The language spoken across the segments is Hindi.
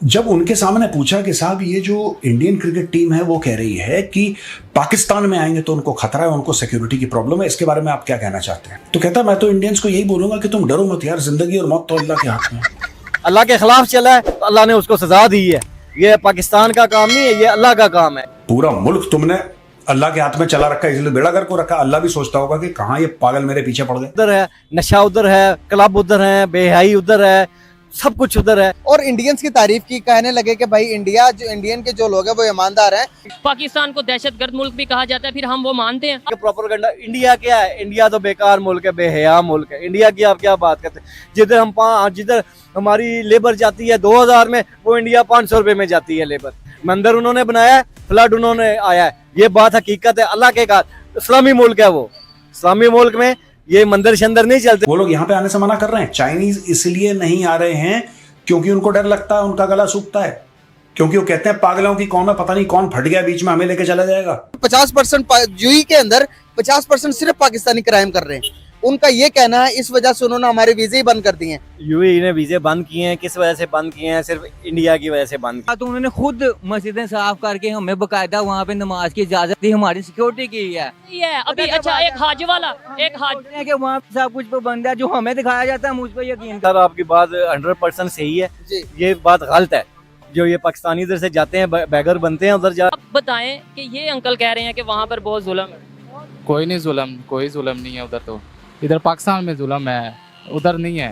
जब उनके सामने पूछा कि साहब ये जो इंडियन क्रिकेट टीम है वो कह रही है कि पाकिस्तान में आएंगे तो उनको खतरा है, उनको सिक्योरिटी की प्रॉब्लम है, इसके बारे में आप क्या कहना चाहते हैं? तो कहता मैं तो इंडियंस को यही बोलूंगा कि तुम डरो मत यार, जिंदगी और मौत तो अल्लाह के हाथ में। अल्लाह के खिलाफ चला है तो अल्लाह ने उसको सजा दी है। ये पाकिस्तान का काम नहीं है, ये अल्लाह का काम है। पूरा मुल्क तुमने अल्लाह के हाथ में चला रखा है, इसलिए बेड़ा गर्क को रखा। अल्लाह भी सोचता होगा कि कहाँ ये पागल मेरे पीछे पड़ गए। उधर है नशा, उधर है क्लब, उधर है बेहयाई, उधर है सब कुछ उधर है। और इंडियंस की तारीफ की, कहने लगे कि भाई इंडिया जो इंडियन के जो लोग हैं वो ईमानदार हैं। पाकिस्तान को दहशतगर्द मुल्क भी कहा जाता है, फिर हम वो मानते हैं। प्रोपेगेंडा इंडिया क्या है? इंडिया तो बेकार मुल्क है, बेहया मुल्क है। इंडिया की आप क्या बात करते हैं? जिधर हमारी लेबर जाती है 2000 में, वो इंडिया 500 रुपए में जाती है लेबर। मंदिर उन्होंने बनाया है, फ्लड उन्होंने आया है, ये बात हकीकत है। अल्लाह के घर इस्लामी मुल्क है वो, इस्लामी मुल्क में ये मंदिर शंदर नहीं चलते। वो लोग यहाँ पे आने से मना कर रहे हैं। चाइनीज इसलिए नहीं आ रहे हैं क्योंकि उनको डर लगता है, उनका गला सूखता है, क्योंकि वो कहते हैं पागलों की कौन है, पता नहीं कौन फट गया बीच में, हमें लेके चला जाएगा। 50% यूएई के अंदर 50% सिर्फ पाकिस्तानी क्राइम कर रहे हैं। उनका ये कहना है इस वजह से उन्होंने हमारे वीजे ही बंद कर दिए हैं। यूएई ने वीजे बंद किए हैं, किस वजह से बंद किए हैं? सिर्फ इंडिया की वजह से बंद किए। तो उन्होंने खुद मस्जिदें साफ करके हमें बकायदा वहाँ पे नमाज की इजाजत दी, हमारी सिक्योरिटी की है। ये अभी अच्छा एक हाज वाला, एक हाज कि वहाँ पे सब कुछ पाबंद है, जो हमें दिखाया जाता है हम उस पर यकीन सर आपकी बात 100% सही है जी। ये बात गलत है। जो ये पाकिस्तानी इधर से जाते हैं, बैगर बनते हैं उधर जा। अब बताएं कि ये अंकल कह रहे हैं कि वहाँ पर बहुत जुल्म है। कोई नहीं जुल्म, कोई जुल्म नहीं है उधर। तो इधर पाकिस्तान में जुल्म है, उधर नहीं है।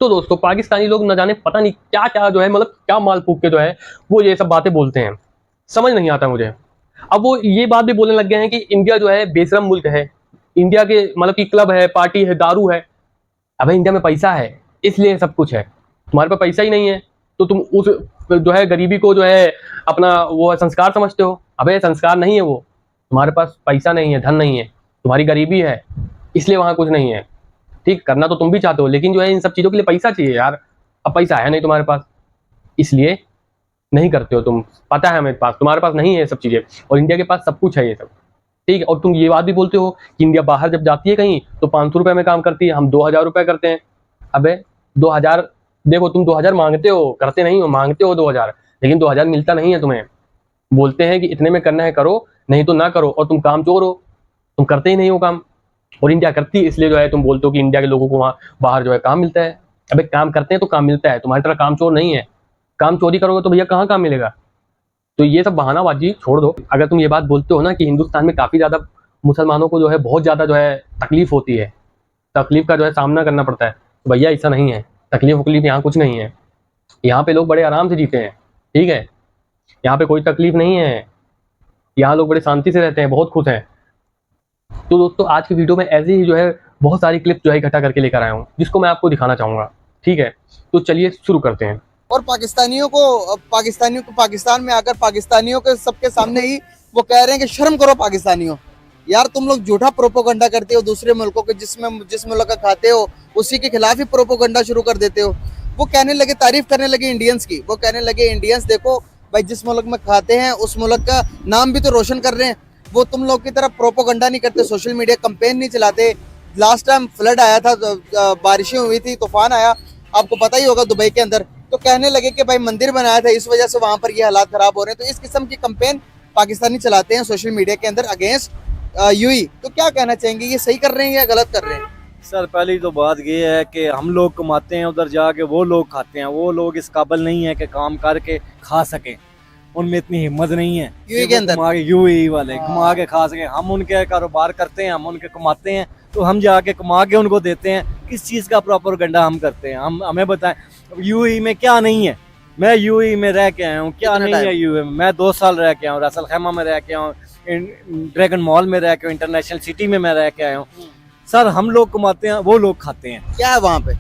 तो दोस्तों पाकिस्तानी लोग न जाने पता नहीं क्या क्या जो है, मतलब क्या माल फूक के जो है वो ये सब बातें बोलते हैं, समझ नहीं आता मुझे। अब वो ये बात भी बोलने लग गए हैं कि इंडिया जो है बेशरम मुल्क है, इंडिया के मतलब कि क्लब है, पार्टी है, दारू है। अबे इंडिया में पैसा है इसलिए सब कुछ है, तुम्हारे पास पैसा ही नहीं है तो तुम उस जो है गरीबी को जो है अपना वो संस्कार समझते हो। अबे संस्कार नहीं है वो, तुम्हारे पास पैसा नहीं है, धन नहीं है, तुम्हारी गरीबी है, इसलिए वहाँ कुछ नहीं है। ठीक, करना तो तुम भी चाहते हो, लेकिन जो है इन सब चीज़ों के लिए पैसा चाहिए यार। अब पैसा है नहीं तुम्हारे पास, इसलिए नहीं करते हो तुम। पता है मेरे पास, तुम्हारे पास नहीं है ये सब चीज़ें, और इंडिया के पास सब कुछ है ये सब। ठीक है, और तुम ये बात भी बोलते हो कि इंडिया बाहर जब जाती है कहीं तो 500 रुपये में काम करती है, हम 2000 रुपये करते हैं। अबे 2000 देखो, तुम 2000 मांगते हो, करते नहीं हो, मांगते हो 2000, लेकिन 2000 मिलता नहीं है तुम्हें। बोलते हैं कि इतने में करना है करो, नहीं तो ना करो, और तुम काम चोर हो, तुम करते ही नहीं हो काम। और इंडिया करती है इसलिए जो है तुम बोलते हो कि इंडिया के लोगों को वहाँ बाहर जो है काम मिलता है। अबे काम करते हैं तो काम मिलता है, तुम्हारी तरह काम चोर नहीं है। काम चोरी करोगे तो भैया कहाँ काम मिलेगा? तो ये सब बहानाबाजी छोड़ दो। अगर तुम ये बात बोलते हो ना कि हिंदुस्तान में काफ़ी ज़्यादा मुसलमानों को जो है बहुत ज़्यादा जो है तकलीफ होती है, तकलीफ का जो है सामना करना पड़ता है, तो भैया ऐसा नहीं है। तकलीफ वकलीफ यहाँ कुछ नहीं है, यहाँ पे लोग बड़े आराम से जीते हैं। ठीक है, यहाँ पे कोई तकलीफ नहीं है, यहाँ लोग बड़े शांति से रहते हैं, बहुत खुश हैं। तो दोस्तों आज की वीडियो में ऐसे ही जो है बहुत सारी क्लिप जो है इकट्ठा करके लेकर आया हूँ, जिसको मैं आपको दिखाना चाहूँगा। ठीक है, तो चलिए शुरू करते हैं। और पाकिस्तानियों को पाकिस्तान में आकर पाकिस्तानियों के सबके सामने ही वो कह रहे हैं कि शर्म करो पाकिस्तानियों, यार तुम लोग झूठा प्रोपोगंडा करते हो दूसरे मुल्कों के, जिस मुल्क का खाते हो उसी के खिलाफ ही प्रोपोगंडा शुरू कर देते हो। वो कहने लगे, तारीफ करने लगे इंडियंस की। वो कहने लगे इंडियंस देखो भाई, जिस मुल्क में खाते हैं उस मुल्क का नाम भी तो रोशन कर रहे हैं। वो तुम लोग की तरह प्रोपोगंडा नहीं करते, सोशल मीडिया कंपेन नहीं चलाते। लास्ट टाइम फ्लड आया था, बारिशें हुई थी, तूफान आया, आपको पता ही होगा दुबई के अंदर। तो कहने लगे कि भाई मंदिर बनाया था, इस वजह से वहां पर ये हालात खराब हो रहे हैं। तो इस किस्म की कंपेन पाकिस्तानी चलाते हैं सोशल मीडिया के अंदर अगेंस्ट यूएई। तो क्या कहना चाहेंगे, ये सही कर रहे हैं या गलत कर रहे हैं? सर पहली तो बात ये है कि हम लोग कमाते हैं, उधर जाके वो लोग खाते हैं। वो लोग इस काबिल नहीं है कि काम करके खा सकें, उनमें इतनी हिम्मत नहीं है। यूएई के अंदर यूएई वाले कमा के खा सके। हम उनके कारोबार करते हैं, हम उनके कमाते हैं, तो हम जाके कमा के उनको देते हैं। किस चीज़ का प्रोपेगेंडा हम करते हैं? हम हमें बताएं यूएई में क्या नहीं है। मैं यूएई में रह के आया हूँ, क्या नहीं है यूएई में? मैं 2 साल रह के आया हूँ, रसल खैमा में रह के आया हूँ, ड्रैगन मॉल में रह के, इंटरनेशनल सिटी में मैं रह के आया हूँ। सर हम लोग कमाते हैं, वो लोग खाते हैं। क्या है वहाँ पे?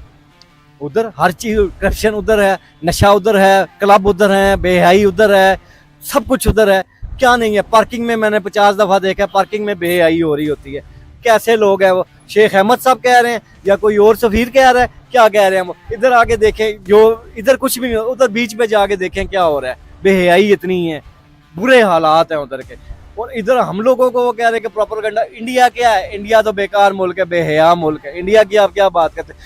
उधर हर चीज, करप्शन उधर है, नशा उधर है, क्लब उधर है, बेहयाई उधर है, सब कुछ उधर है। क्या नहीं है? पार्किंग में मैंने 50 दफा देखा, पार्किंग में बेहयाई हो रही होती है। कैसे लोग हैं वो? शेख अहमद साहब कह रहे हैं या कोई और सफीर कह रहा है? क्या कह रहे हैं वो? इधर आगे देखें, जो इधर कुछ भी नहीं, उधर बीच में जाके देखें क्या हो रहा है। बेहयाई इतनी है, बुरे हालात हैं उधर के। और इधर हम लोगों को वो कह रहे हैं कि प्रोपेगेंडा। इंडिया क्या है? इंडिया तो बेकार मुल्क है, बेहया मुल्क है। इंडिया की आप क्या बात करते हैं?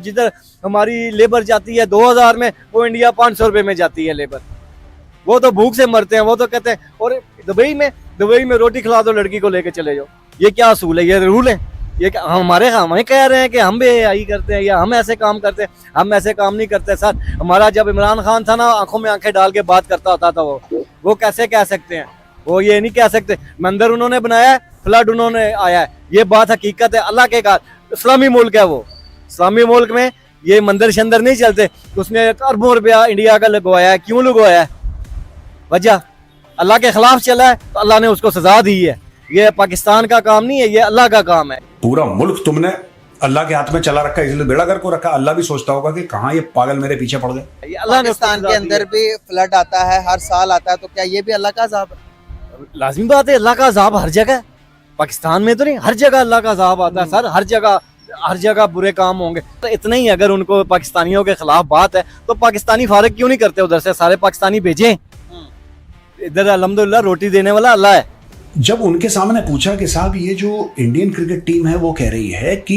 जिधर हमारी लेबर जाती है 2000 में, वो इंडिया 500 रुपये में जाती है लेबर। वो तो भूख से मरते हैं। वो तो कहते हैं और दुबई में रोटी खिला दो लड़की को लेके चले जाओ। ये क्या असूल है? ये रूल है? ये हमें कह रहे हैं कि हम बेहयाई करते हैं या हम ऐसे काम करते हैं? हम ऐसे काम नहीं करते सर। हमारा जब इमरान खान था ना, आंखों में आंखें डाल के बात करता होता था। वो कैसे कह सकते हैं? वो ये नहीं कह सकते मंदिर उन्होंने बनाया है, फ्लड उन्होंने आया है। ये बात हकीकत है अल्लाह के घर। इस्लामी मुल्क है वो। इस्लामी मुल्क में ये मंदिर शंदर नहीं चलते। उसने अरबों रुपया इंडिया का लगवाया है। क्यों लगवाया है? वजह अल्लाह के खिलाफ चला है तो अल्लाह ने उसको सजा दी है। ये पाकिस्तान का काम नहीं है, ये अल्लाह का काम है। पूरा मुल्क तुमने अल्लाह के हाथ में चला रखा है, इसलिए बेड़ा गर्क को रखा। अल्लाह भी सोचता होगा कि कहाँ ये पागल मेरे पीछे पड़ गए। ये अल्लाह ने उसको पाकिस्तान सजा के दी अंदर है। भी फ्लड आता है, हर साल आता है, तो क्या ये भी अल्लाह का अजाब है? लाजिमी बात है, अल्लाह का अजाब हर जगह। पाकिस्तान में तो नहीं, हर जगह अल्लाह का अजाब आता है सर। हर जगह बुरे काम होंगे। तो इतना ही अगर उनको पाकिस्तानियों के खिलाफ बात है तो पाकिस्तानी फारिग क्यों नहीं करते? उधर से सारे पाकिस्तानी भेजें। इधर अल्हम्दुलिल्लाह रोटी देने वाला अल्लाह है। जब उनके सामने पूछा कि साहब ये जो इंडियन क्रिकेट टीम है वो कह रही है कि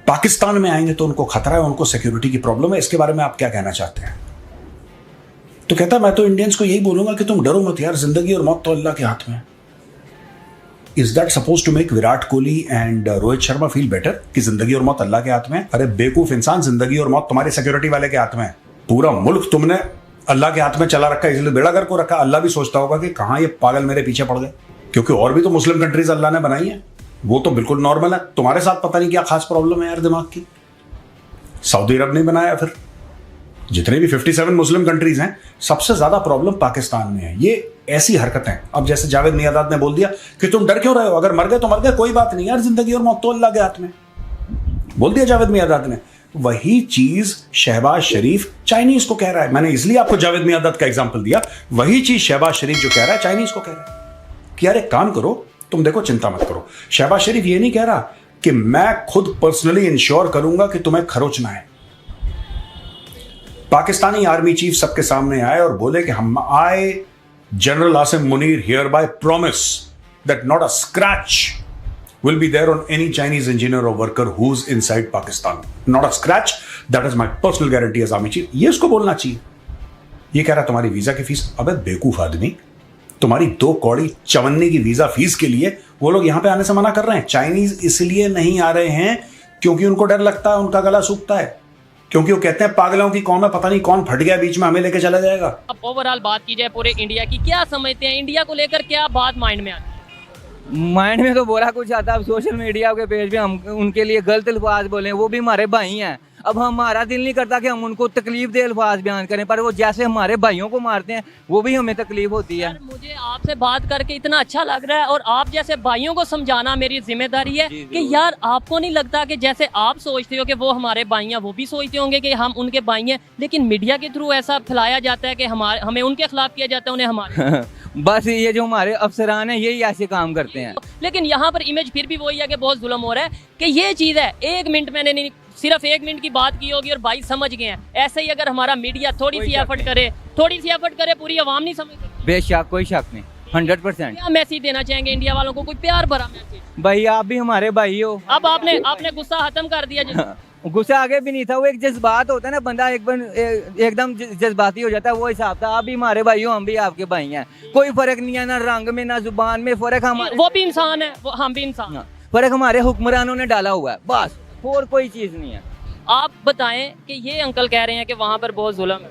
पाकिस्तान में आएंगे तो उनको खतरा है, उनको सिक्योरिटी की प्रॉब्लम है, इसके बारे में आप क्या कहना चाहते हैं? तो कहता मैं तो इंडियंस को यही बोलूंगा कि तुम डरो मत यार, जिंदगी और मौत तो अल्लाह के हाथ में है। Is that suppose to make Virat Kohli and Rohit Sharma feel better कि जिंदगी और मौत अल्लाह के हाथ में है? अरे बेवकूफ इंसान, जिंदगी और मौत तुम्हारे सिक्योरिटी वाले के हाथ में है। पूरा मुल्क तुमने अल्लाह के हाथ में चला रखा है, इसलिए बेड़ा गर्क को रखा। अल्लाह भी सोचता होगा कि कहाँ ये पागल मेरे पीछे पड़ गए, क्योंकि और भी तो मुस्लिम कंट्रीज अल्लाह ने बनाई है, वो तो बिल्कुल नॉर्मल है। तुम्हारे साथ पता नहीं क्या खास प्रॉब्लम है यार दिमाग की। सऊदी अरब नहीं बनाया, फिर जितने भी 57 मुस्लिम कंट्रीज हैं सबसे ज्यादा प्रॉब्लम पाकिस्तान में है। ये ऐसी हरकतें, अब जैसे जावेद मियादाद ने बोल दिया कि तुम डर क्यों रहे हो, अगर मर गए तो मर गए, कोई बात नहीं यार, जिंदगी और मौत तो अल्लाह के हाथ में, बोल दिया जावेद मियादाद ने। वही चीज शहबाज शरीफ चाइनीज को कह रहा है। मैंने इसलिए आपको जावेद मियादाद का एग्जांपल दिया। वही चीज शहबाज शरीफ जो कह रहा है चाइनीज को कह रहा है कि यार एक काम करो, तुम देखो चिंता मत करो। शहबाज शरीफ ये नहीं कह रहा कि मैं खुद पर्सनली इंश्योर करूंगा कि तुम्हें खरोच ना आए। पाकिस्तानी आर्मी चीफ सबके सामने आए और बोले कि हम आए general Asim Munir here bye promise that not a scratch will be there on any Chinese engineer or worker who's inside Pakistan. Not a scratch. That is my personal guarantee as army chief. ये उसको बोलना चाहिए। ये कह रहा तुम्हारी वीजा की फीस। अबे बेवकूफ आदमी, तुम्हारी 2 कौड़ी चवन्नी की वीजा फीस के लिए वो लोग यहां पे आने से मना कर रहे हैं। चाइनीज इसलिए नहीं आ रहे हैं क्योंकि उनको डर लगता है, उनका गला सूखता है, क्योंकि वो कहते हैं पागलों की कौम है, पता नहीं कौन फट गया बीच में, हमें लेके चला जाएगा। अब ओवरऑल बात की जाए पूरे इंडिया की, क्या समझते हैं इंडिया को लेकर, क्या बात माइंड में आती है? माइंड में तो बोला कुछ आता है। अब सोशल मीडिया के पेज पे हम उनके लिए गलत अल्फाज बोले, वो भी हमारे भाई हैं। अब हमारा दिल नहीं करता कि हम उनको तकलीफ दे अल्फाज बयान करें, पर वो जैसे हमारे भाइयों को मारते हैं वो भी हमें तकलीफ होती है। यार मुझे आपसे बात करके इतना अच्छा लग रहा है, और आप जैसे भाइयों को समझाना मेरी जिम्मेदारी है कि यार आपको नहीं लगता कि जैसे आप सोचते हो कि वो हमारे भाई हैं, वो भी सोचते होंगे कि हम उनके भाई हैं, लेकिन मीडिया के थ्रू ऐसा फैलाया जाता है कि हमें उनके खिलाफ किया जाता है, उन्हें हमारे बस ये जो हमारे अफसरान हैं यही ऐसे काम करते हैं। लेकिन यहाँ पर इमेज फिर भी वही है कि बहुत जुल्म हो रहा है कि ये चीज़ है। 1 मिनट मैंने नहीं, सिर्फ 1 मिनट की बात की होगी और भाई समझ गए हैं। ऐसे ही अगर हमारा मीडिया थोड़ी सी एफर्ट करे, पूरी आवाम नहीं समझ सकती। बेशक, कोई शक नहीं, 100%। क्या मैसेज देना चाहेंगे इंडिया वालों को, कोई प्यार भरा मैसेज? भाई आप भी हमारे भाई हो। अब आपने गुस्सा खत्म कर दिया। गुस्सा आगे भी नहीं था, वो एक जज्बात होता है ना, बंदा एकदम जज्बाती हो जाता है, वो हिसाब था। आप भी हमारे भाई हो, हम भी आपके भाई हैं। कोई फर्क नहीं है, ना रंग में ना जुबान में फर्क। हमारे वो भी इंसान है, हम भी इंसान। फर्क हमारे हुक्मरानों ने डाला हुआ है, बस, और कोई चीज नहीं है। आप बताएं कि ये अंकल कह रहे हैं कि वहाँ पर बहुत जुल्म है।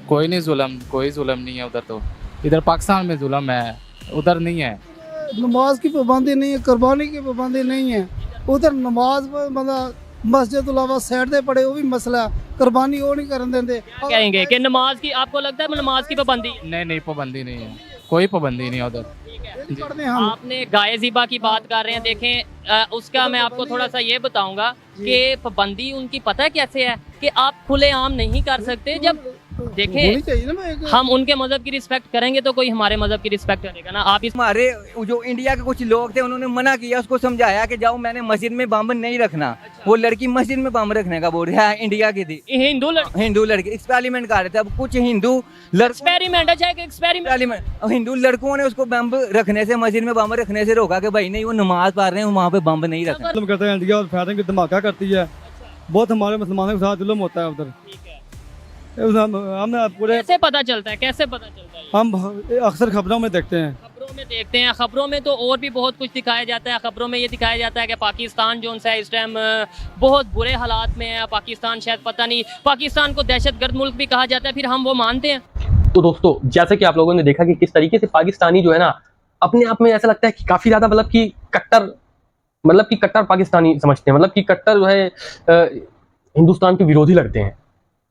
कोई जुल्म नहीं है उधर। तो इधर पाकिस्तान में जुल्म है, उधर नहीं है। नमाज की पाबंदी नहीं है, कुर्बानी की पाबंदी नहीं है। उधर नमाज मतलब मस्जिद अलावा साइड दे पड़े, वो भी मसला, कुर्बानी वो नहीं करन देंगे। कहेंगे कि नमाज की, आपको लगता है नमाज की पाबंदी? नहीं, पाबंदी नहीं है, कोई पाबंदी नहीं है उधर। आपने गाय ज़िबा की बात कर रहे हैं, देखें उसका मैं आपको थोड़ा सा ये बताऊंगा कि पाबंदी उनकी पता है कैसे है कि आप खुलेआम नहीं कर सकते। जब देखें, होनी चाहिए ना। मैं हम उनके मजहब की रिस्पेक्ट करेंगे तो कोई हमारे मजहब की रिस्पेक्ट करेगा ना। आप इस हमारे जो इंडिया के कुछ लोग थे उन्होंने मना किया, उसको समझाया कि जाओ, मैंने मस्जिद में बम नहीं रखना। वो लड़की मस्जिद में बम रखने का बोल रहा है, इंडिया की थी, हिंदू हिंदू लड़की एक्सपेरिमेंट कर रहे थे। अब कुछ हिंदू एक्सपेरिमेंट है, चाहे एक्सपेरिमेंट, हिंदू लड़कों ने उसको बम रखने से, मस्जिद में बम रखने से रोका कि भाई नहीं, वो नमाज पढ़ रहे हैं, वहाँ पे बम नहीं रखना। करते हैं इंडिया और फायरिंग की धमाका करती है, बहुत हमारे मुसलमानों के साथ जुल्म होता है उधर। हम पूरे कैसे पता चलता है, कैसे पता चलता है? हम अक्सर खबरों में देखते हैं। खबरों में देखते हैं, खबरों में तो और भी बहुत कुछ दिखाया जाता है। खबरों में ये दिखाया जाता है कि पाकिस्तान जो है इस टाइम बहुत बुरे हालात में है। पाकिस्तान शायद, पता नहीं, पाकिस्तान को दहशतगर्द मुल्क भी कहा जाता है, फिर हम वो मानते हैं। तो दोस्तों, जैसे कि आप लोगों ने देखा कि किस तरीके से पाकिस्तानी जो है ना, अपने आप में ऐसा लगता है कि काफी ज्यादा कट्टर पाकिस्तानी समझते हैं, मतलब कि कट्टर जो है हिंदुस्तान के विरोधी लगते हैं।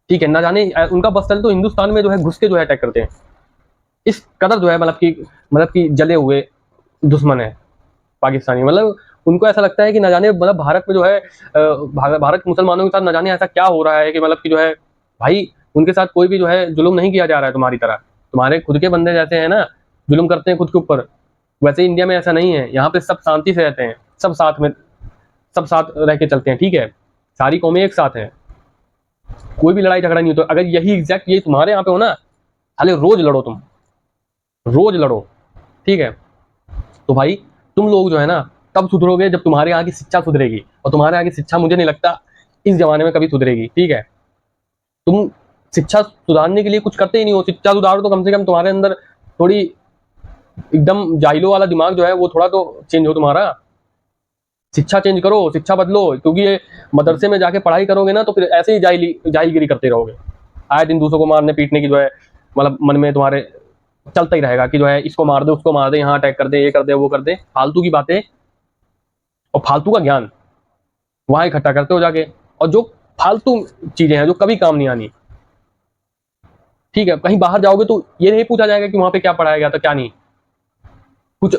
ठीक है, ना जाने उनका बस चले तो हिंदुस्तान में जो है घुस के जो है अटैक करते हैं। इस कदर जो है मतलब कि जले हुए दुश्मन है पाकिस्तानी। मतलब उनको ऐसा लगता है कि ना जाने, मतलब भारत में जो है भारत मुसलमानों के साथ ना जाने ऐसा क्या हो रहा है कि मतलब कि जो है भाई उनके साथ कोई भी जो है जुल्म नहीं किया जा रहा है तुम्हारी तरह। तुम्हारे खुद के बंदे जैसे हैं ना, जुल्म करते हैं खुद के ऊपर, वैसे इंडिया में ऐसा नहीं है। यहाँ पे सब शांति से रहते हैं, सब साथ रह के चलते हैं। ठीक है, सारी कौमें एक साथ हैं, कोई भी लड़ाई झगड़ा नहीं होता। अगर यही एग्जैक्ट यही तुम्हारे यहाँ पे हो ना, हाले रोज लड़ो, तुम रोज लड़ो। ठीक है, तो भाई तुम लोग जो है ना तब सुधरोगे जब तुम्हारे यहाँ की शिक्षा सुधरेगी, और तुम्हारे यहाँ की शिक्षा मुझे नहीं लगता इस जमाने में कभी सुधरेगी। ठीक है, तुम शिक्षा सुधारने के लिए कुछ करते ही नहीं हो। शिक्षा सुधारो तो कम से कम तुम्हारे अंदर थोड़ी एकदम जाहिलों वाला दिमाग जो है वो थोड़ा तो चेंज हो तुम्हारा। शिक्षा चेंज करो, शिक्षा बदलो, क्योंकि ये मदरसे में जाके पढ़ाई करोगे ना तो फिर ऐसे ही जाहिलगिरी करते रहोगे। आए दिन दूसरों को मारने पीटने की जो है मतलब मन में तुम्हारे चलता ही रहेगा कि जो है इसको मार दे, उसको मार दे, यहाँ अटैक कर दे, ये कर दे, वो कर दे, फालतू की बातें और फालतू का ज्ञान वहां इकट्ठा करते हो जाके, और जो फालतू चीजें हैं जो कभी काम नहीं आनी। ठीक है, कहीं बाहर जाओगे तो ये नहीं पूछा जाएगा कि वहां पे क्या पढ़ाया गया था क्या नहीं, कुछ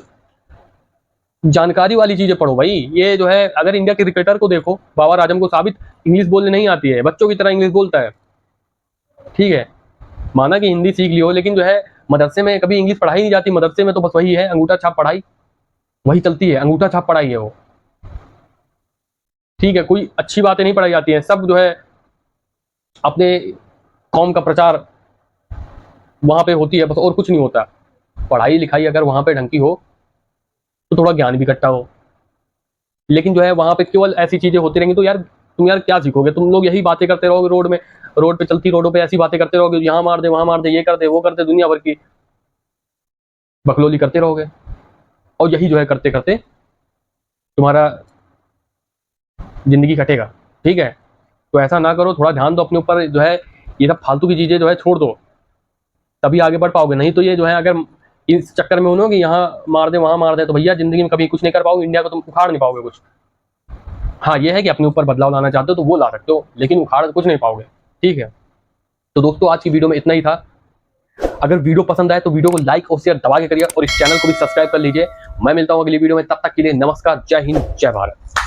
जानकारी वाली चीजें पढ़ो भाई। ये जो है अगर इंडिया के क्रिकेटर को देखो, बाबर आजम को साबित इंग्लिश बोलने नहीं आती है, बच्चों की तरह इंग्लिश बोलता है। ठीक है, माना कि हिंदी सीख लियो, लेकिन जो है मदरसे में कभी इंग्लिश पढ़ाई नहीं जाती। मदरसे में तो बस वही है, अंगूठा छाप पढ़ाई वही चलती है, अंगूठा छाप पढ़ाई है वो। ठीक है, कोई अच्छी बातें नहीं पढ़ाई जाती हैं, सब जो है अपने कौम का प्रचार वहां पे होती है बस, और कुछ नहीं होता। पढ़ाई लिखाई अगर वहां पे ढंग की हो तो थोड़ा ज्ञान भी इकट्ठा हो, लेकिन जो है वहां पे केवल ऐसी चीजें होती रहेंगी तो यार तुम क्या सीखोगे? तुम लोग यही बातें करते रहोगे, रोड पे चलती रोडों पे ऐसी बातें करते रहोगे, यहाँ मार दे, वहां मार दे, ये कर दे, वो कर दे, दुनिया भर की बकलोली करते रहोगे, और यही जो है करते करते तुम्हारा जिंदगी कटेगा। ठीक है, तो ऐसा ना करो, थोड़ा ध्यान दो अपने ऊपर, जो है ये सब फालतू की चीजें जो है छोड़ दो, तभी आगे बढ़ पाओगे। नहीं तो ये जो है अगर इस चक्कर में हो कि यहाँ मार दे, वहां मार दे, तो भैया जिंदगी में कभी कुछ नहीं कर पाओगे, इंडिया को तुम उखाड़ नहीं पाओगे कुछ। हाँ, ये है कि अपने ऊपर बदलाव लाना चाहते हो तो वो ला सकते हो, लेकिन उखाड़ कुछ नहीं पाओगे। ठीक है, तो दोस्तों आज की वीडियो में इतना ही था। अगर वीडियो पसंद आए तो वीडियो को लाइक और शेयर दबा के करिए, और इस चैनल को भी सब्सक्राइब कर लीजिए। मैं मिलता हूँ अगली वीडियो में, तब तक के लिए नमस्कार, जय हिंद, जय भारत।